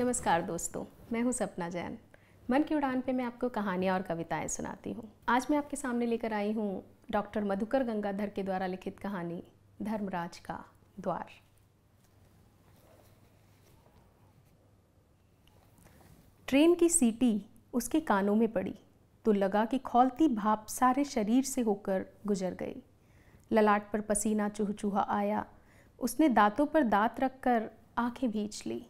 नमस्कार दोस्तों, मैं हूं सपना जैन। मन की उड़ान पे मैं आपको कहानियाँ और कविताएं सुनाती हूं। आज मैं आपके सामने लेकर आई हूं डॉक्टर मधुकर गंगाधर के द्वारा लिखित कहानी धर्मराज का द्वार। ट्रेन की सीटी उसके कानों में पड़ी तो लगा कि खौलती भाप सारे शरीर से होकर गुजर गई। ललाट पर पसीना चूहचूहा आया। उसने दांतों पर दांत रखकर आंखें भींच ली।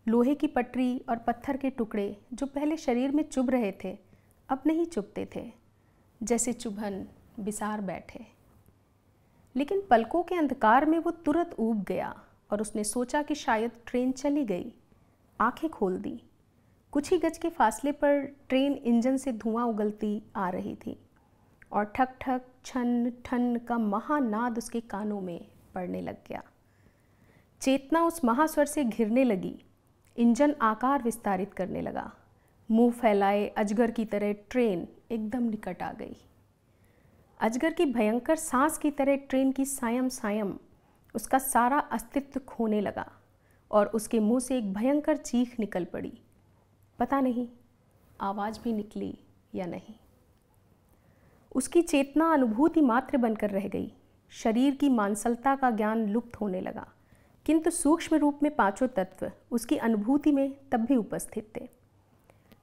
लोहे की पटरी और पत्थर के टुकड़े जो पहले शरीर में चुभ रहे थे अब नहीं चुभते थे, जैसे चुभन बिसार बैठे। लेकिन पलकों के अंधकार में वो तुरंत ऊब गया और उसने सोचा कि शायद ट्रेन चली गई। आंखें खोल दी। कुछ ही गज के फासले पर ट्रेन इंजन से धुआं उगलती आ रही थी और ठक ठक छन ठन का महानाद उसके कानों में पड़ने लग गया। चेतना उस महास्वर से घिरने लगी। इंजन आकार विस्तारित करने लगा। मुंह फैलाए अजगर की तरह ट्रेन एकदम निकट आ गई। अजगर की भयंकर सांस की तरह ट्रेन की सायम सायम उसका सारा अस्तित्व खोने लगा और उसके मुंह से एक भयंकर चीख निकल पड़ी। पता नहीं आवाज़ भी निकली या नहीं। उसकी चेतना अनुभूति मात्र बनकर रह गई। शरीर की मांसलता का ज्ञान लुप्त होने लगा, किंतु सूक्ष्म रूप में पांचों तत्व उसकी अनुभूति में तब भी उपस्थित थे।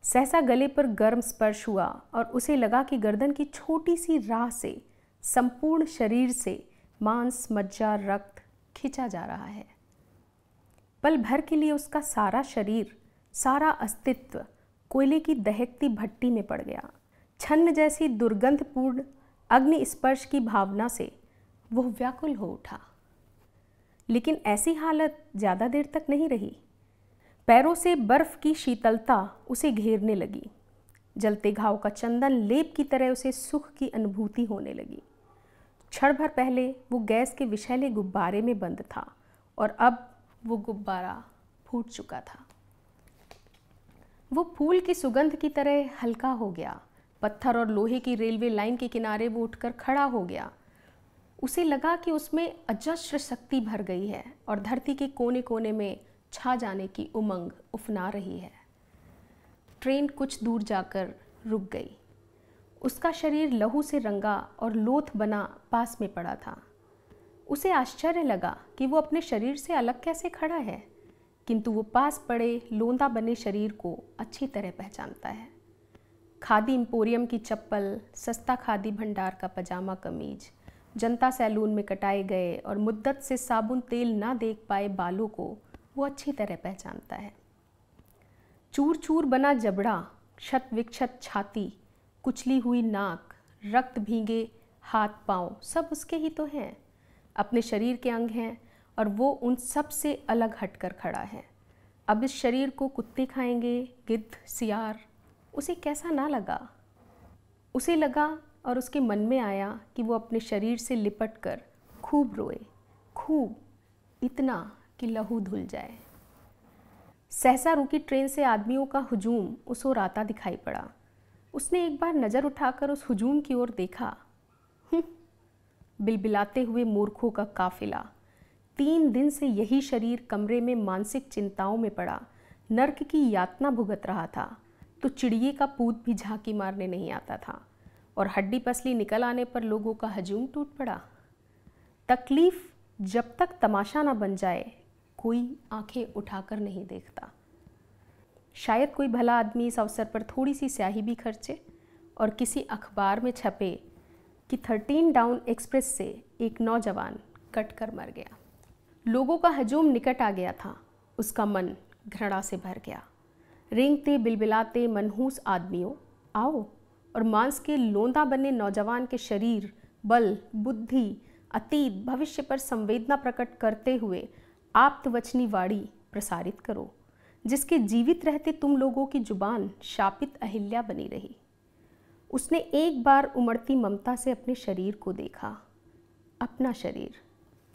सहसा गले पर गर्म स्पर्श हुआ और उसे लगा कि गर्दन की छोटी सी राह से संपूर्ण शरीर से मांस मज्जा रक्त खींचा जा रहा है। पल भर के लिए उसका सारा शरीर, सारा अस्तित्व कोयले की दहकती भट्टी में पड़ गया। छन्न जैसी दुर्गंधपूर्ण अग्नि स्पर्श की भावना से वो व्याकुल हो उठा। लेकिन ऐसी हालत ज़्यादा देर तक नहीं रही। पैरों से बर्फ की शीतलता उसे घेरने लगी। जलते घाव का चंदन लेप की तरह उसे सुख की अनुभूति होने लगी। क्षण भर पहले वो गैस के विषैले गुब्बारे में बंद था और अब वो गुब्बारा फूट चुका था। वो फूल की सुगंध की तरह हल्का हो गया। पत्थर और लोहे की रेलवे लाइन के किनारे वो उठकर खड़ा हो गया। उसे लगा कि उसमें अजस्र शक्ति भर गई है और धरती के कोने कोने में छा जाने की उमंग उफना रही है। ट्रेन कुछ दूर जाकर रुक गई। उसका शरीर लहू से रंगा और लोथ बना पास में पड़ा था। उसे आश्चर्य लगा कि वो अपने शरीर से अलग कैसे खड़ा है, किंतु वो पास पड़े लोंदा बने शरीर को अच्छी तरह पहचानता है। खादी एम्पोरियम की चप्पल, सस्ता खादी भंडार का पजामा कमीज, जनता सैलून में कटाए गए और मुद्दत से साबुन तेल ना देख पाए बालों को वो अच्छी तरह पहचानता है। चूर चूर बना जबड़ा, क्षत विक्षत छाती, कुचली हुई नाक, रक्त भीगे हाथ पांव सब उसके ही तो हैं। अपने शरीर के अंग हैं और वो उन सब से अलग हटकर खड़ा है। अब इस शरीर को कुत्ते खाएंगे, गिद्ध, सियार, उसे कैसा ना लगा। उसे लगा और उसके मन में आया कि वो अपने शरीर से लिपट कर खूब रोए, खूब, इतना कि लहू धुल जाए। सहसा रुकी ट्रेन से आदमियों का हुजूम उस ओर आता दिखाई पड़ा। उसने एक बार नज़र उठाकर उस हुजूम की ओर देखा। बिलबिलाते हुए मूर्खों का काफिला 3 दिन से यही शरीर कमरे में मानसिक चिंताओं में पड़ा नर्क की यातना भुगत रहा था, तो चिड़िए का पूत भी झांकी मारने नहीं आता था और हड्डी पसली निकल आने पर लोगों का हजूम टूट पड़ा। तकलीफ जब तक तमाशा ना बन जाए कोई आंखें उठाकर नहीं देखता। शायद कोई भला आदमी इस अवसर पर थोड़ी सी स्याही भी खर्चे और किसी अखबार में छपे कि 13 डाउन एक्सप्रेस से एक नौजवान कटकर मर गया। लोगों का हजूम निकट आ गया था। उसका मन घृणा से भर गया। रेंगते बिलबिलाते मनहूस आदमियों, आओ और मांस के लोंदा बने नौजवान के शरीर, बल, बुद्धि, अतीत, भविष्य पर संवेदना प्रकट करते हुए आप्तवचनी वाणी प्रसारित करो, जिसके जीवित रहते तुम लोगों की जुबान शापित अहिल्या बनी रही। उसने एक बार उमड़ती ममता से अपने शरीर को देखा, अपना शरीर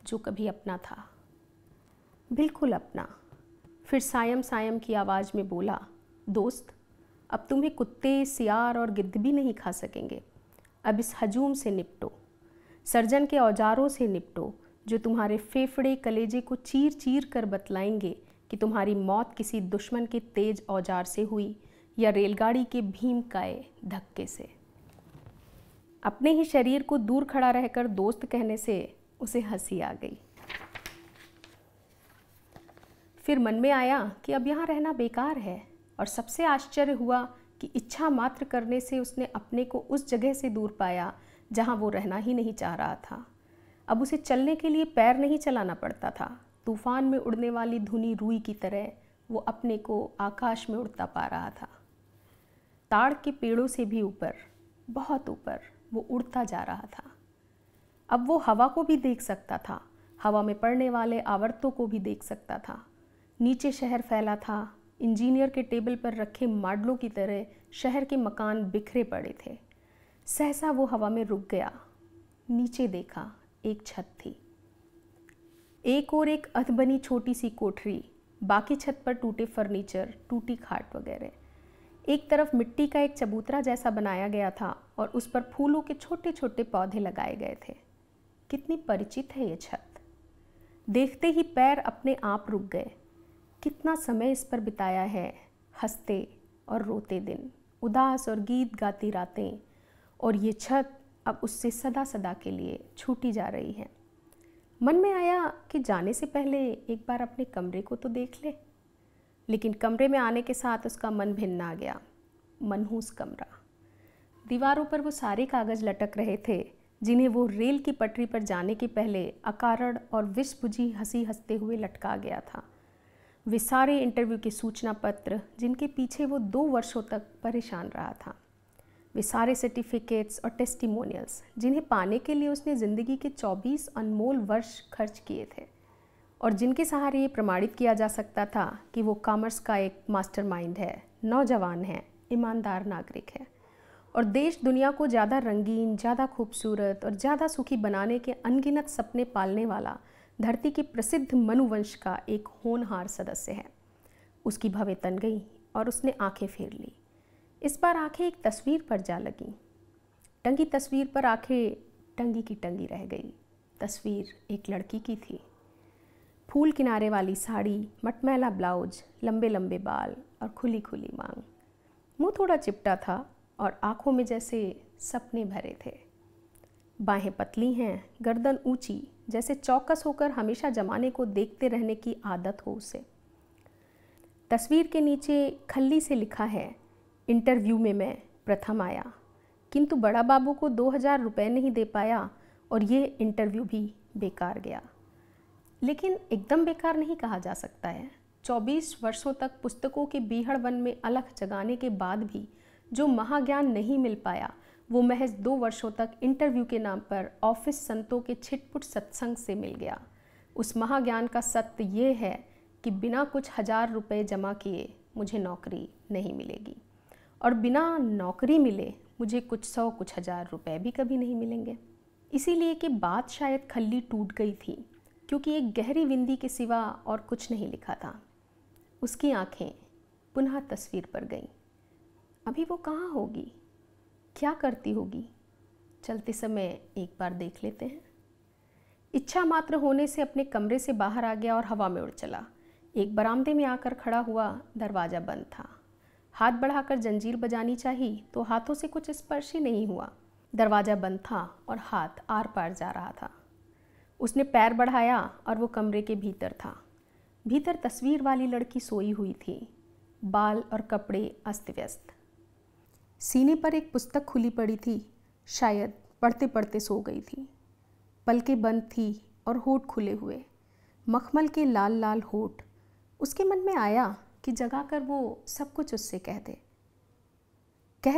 जो कभी अपना था, बिल्कुल अपना। फिर सायम सायम की आवाज़ में बोला, दोस्त, अब तुम्हें कुत्ते, सियार और गिद्ध भी नहीं खा सकेंगे। अब इस हजूम से निपटो, सर्जन के औजारों से निपटो, जो तुम्हारे फेफड़े कलेजे को चीर चीर कर बतलाएंगे कि तुम्हारी मौत किसी दुश्मन के तेज औजार से हुई या रेलगाड़ी के भीमकाय धक्के से। अपने ही शरीर को दूर खड़ा रहकर दोस्त कहने से उसे हंसी आ गई। फिर मन में आया कि अब यहाँ रहना बेकार है, और सबसे आश्चर्य हुआ कि इच्छा मात्र करने से उसने अपने को उस जगह से दूर पाया जहाँ वो रहना ही नहीं चाह रहा था। अब उसे चलने के लिए पैर नहीं चलाना पड़ता था। तूफान में उड़ने वाली धुनी रुई की तरह वो अपने को आकाश में उड़ता पा रहा था। ताड़ के पेड़ों से भी ऊपर, बहुत ऊपर वो उड़ता जा रहा था। अब वो हवा को भी देख सकता था, हवा में पड़ने वाले आवर्तों को भी देख सकता था। नीचे शहर फैला था, इंजीनियर के टेबल पर रखे मॉडलों की तरह शहर के मकान बिखरे पड़े थे। सहसा वो हवा में रुक गया। नीचे देखा, एक छत थी, एक और एक अधबनी छोटी सी कोठरी, बाकी छत पर टूटे फर्नीचर, टूटी खाट वगैरह। एक तरफ मिट्टी का एक चबूतरा जैसा बनाया गया था और उस पर फूलों के छोटे छोटे पौधे लगाए गए थे। कितनी परिचित है ये छत। देखते ही पैर अपने आप रुक गए। कितना समय इस पर बिताया है, हंसते और रोते दिन, उदास और गीत गाती रातें, और ये छत अब उससे सदा सदा के लिए छूटी जा रही है। मन में आया कि जाने से पहले एक बार अपने कमरे को तो देख ले, लेकिन कमरे में आने के साथ उसका मन भिन्न आ गया। मनहूस कमरा। दीवारों पर वो सारे कागज़ लटक रहे थे जिन्हें वो रेल की पटरी पर जाने के पहले अकारण और विष बुझी हंसी हंसते हुए लटका गया था। वे सारे इंटरव्यू के सूचना पत्र जिनके पीछे वो 2 वर्षों तक परेशान रहा था। वे सारे सर्टिफिकेट्स और टेस्टिमोनियल्स जिन्हें पाने के लिए उसने ज़िंदगी के 24 अनमोल वर्ष खर्च किए थे, और जिनके सहारे ये प्रमाणित किया जा सकता था कि वो कॉमर्स का एक मास्टरमाइंड है, नौजवान है, ईमानदार नागरिक है, और देश दुनिया को ज़्यादा रंगीन, ज़्यादा खूबसूरत और ज़्यादा सुखी बनाने के अनगिनत सपने पालने वाला धरती के प्रसिद्ध मनुवंश का एक होनहार सदस्य है। उसकी भवें तन गई और उसने आंखें फेर ली। इस बार आंखें एक तस्वीर पर जा लगीं। टंगी तस्वीर पर आंखें टंगी की टंगी रह गई। तस्वीर एक लड़की की थी। फूल किनारे वाली साड़ी, मटमैला ब्लाउज, लंबे लंबे बाल और खुली खुली मांग। मुंह थोड़ा चिपटा था और आंखों में जैसे सपने भरे थे। बाहें पतली हैं, गर्दन ऊंची, जैसे चौकस होकर हमेशा जमाने को देखते रहने की आदत हो उसे। तस्वीर के नीचे खल्ली से लिखा है, इंटरव्यू में मैं प्रथम आया, किंतु बड़ा बाबू को 2000 रुपये नहीं दे पाया और ये इंटरव्यू भी बेकार गया। लेकिन एकदम बेकार नहीं कहा जा सकता है। 24 वर्षों तक पुस्तकों के बीहड़ वन में अलख जगाने के बाद भी जो महाज्ञान नहीं मिल पाया, वो महज 2 वर्षों तक इंटरव्यू के नाम पर ऑफिस संतों के छिटपुट सत्संग से मिल गया। उस महाज्ञान का सत्य ये है कि बिना कुछ 1000 रुपये जमा किए मुझे नौकरी नहीं मिलेगी, और बिना नौकरी मिले मुझे कुछ 100 कुछ 1000 रुपये भी कभी नहीं मिलेंगे। इसीलिए कि बात शायद खल्ली टूट गई थी, क्योंकि एक गहरी विंदी के सिवा और कुछ नहीं लिखा था। उसकी आंखें पुनः तस्वीर पर गईं। अभी वो कहाँ होगी, क्या करती होगी? चलते समय एक बार देख लेते हैं। इच्छा मात्र होने से अपने कमरे से बाहर आ गया और हवा में उड़ चला। एक बरामदे में आकर खड़ा हुआ। दरवाज़ा बंद था। हाथ बढ़ाकर जंजीर बजानी चाहिए तो हाथों से कुछ स्पर्श ही नहीं हुआ। दरवाज़ा बंद था और हाथ आर पार जा रहा था। उसने पैर बढ़ाया और वो कमरे के भीतर था। भीतर तस्वीर वाली लड़की सोई हुई थी, बाल और कपड़े अस्त व्यस्त। सीने पर एक पुस्तक खुली पड़ी थी, शायद पढ़ते पढ़ते सो गई थी। पलकें बंद थी और होठ खुले हुए, मखमल के लाल लाल होठ। उसके मन में आया कि जगाकर वो सब कुछ उससे कह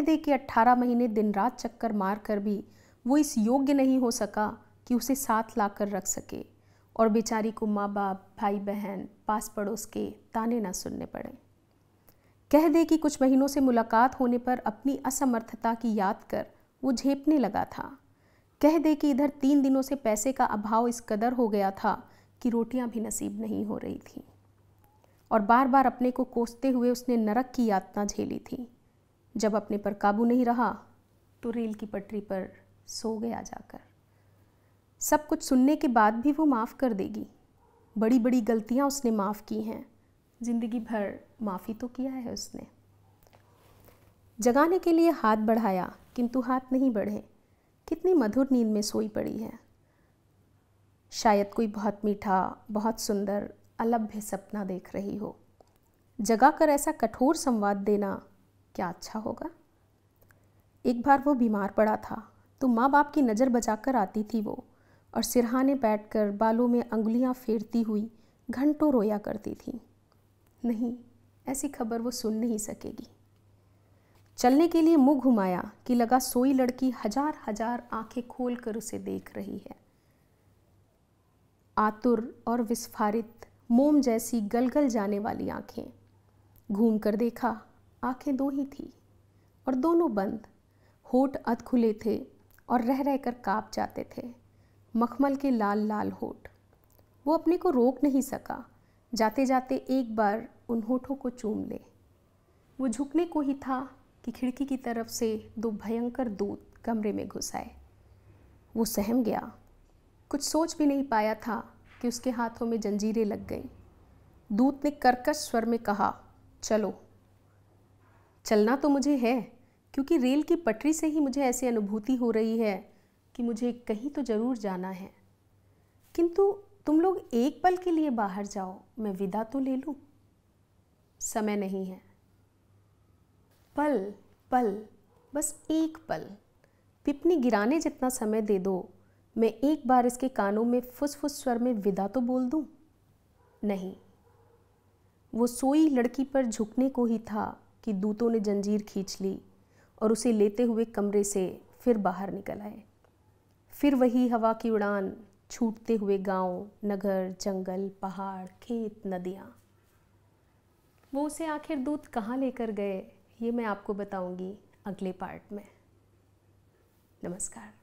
दे कि 18 महीने दिन रात चक्कर मार कर भी वो इस योग्य नहीं हो सका कि उसे साथ लाकर रख सके, और बेचारी को माँ बाप, भाई बहन, पास पड़ोस के ताने ना सुनने पड़े। कह दे कि कुछ महीनों से मुलाकात होने पर अपनी असमर्थता की याद कर वो झेपने लगा था। कह दे कि इधर 3 दिनों से पैसे का अभाव इस कदर हो गया था कि रोटियां भी नसीब नहीं हो रही थी, और बार बार अपने को कोसते हुए उसने नरक की यातना झेली थी। जब अपने पर काबू नहीं रहा तो रेल की पटरी पर सो गया जाकर। सब कुछ सुनने के बाद भी वो माफ़ कर देगी। बड़ी बड़ी गलतियां उसने माफ़ की हैं, जिंदगी भर माफ़ी तो किया है उसने। जगाने के लिए हाथ बढ़ाया किंतु हाथ नहीं बढ़े। कितनी मधुर नींद में सोई पड़ी है। शायद कोई बहुत मीठा, बहुत सुंदर, अलभ्य सपना देख रही हो। जगाकर ऐसा कठोर संवाद देना क्या अच्छा होगा। एक बार वो बीमार पड़ा था तो माँ बाप की नज़र बचाकर आती थी वो, और सिरहाने बैठकर बालों में अंगुलियाँ फेरती हुई घंटों रोया करती थी। नहीं, ऐसी खबर वो सुन नहीं सकेगी। चलने के लिए मुंह घुमाया कि लगा सोई लड़की हजार हजार आंखें खोलकर उसे देख रही है। आतुर और विस्फारित मोम जैसी गलगल जाने वाली आंखें। घूम कर देखा, आंखें दो ही थी और दोनों बंद। होठ अध खुले थे और रह रहकर कांप जाते थे, मखमल के लाल लाल होठ। वो अपने को रोक नहीं सका, जाते जाते एक बार उन होठों को चूम ले। वो झुकने को ही था कि खिड़की की तरफ से दो भयंकर दूत कमरे में घुस आए। वो सहम गया। कुछ सोच भी नहीं पाया था कि उसके हाथों में जंजीरें लग गईं। दूत ने कर्कश स्वर में कहा, चलो। चलना तो मुझे है, क्योंकि रेल की पटरी से ही मुझे ऐसी अनुभूति हो रही है कि मुझे कहीं तो ज़रूर जाना है। किंतु तुम लोग एक पल के लिए बाहर जाओ, मैं विदा तो ले लूँ। समय नहीं है। पल पल, बस एक पल, पिपनी गिराने जितना समय दे दो, मैं एक बार इसके कानों में फुस-फुस स्वर में विदा तो बोल दूं। नहीं, वो सोई लड़की पर झुकने को ही था कि दूतों ने जंजीर खींच ली और उसे लेते हुए कमरे से फिर बाहर निकल आए। फिर वही हवा की उड़ान, छूटते हुए गांव, नगर, जंगल, पहाड़, खेत, नदियाँ। वो उसे आखिर दूत कहाँ लेकर गए, ये मैं आपको बताऊंगी अगले पार्ट में। नमस्कार।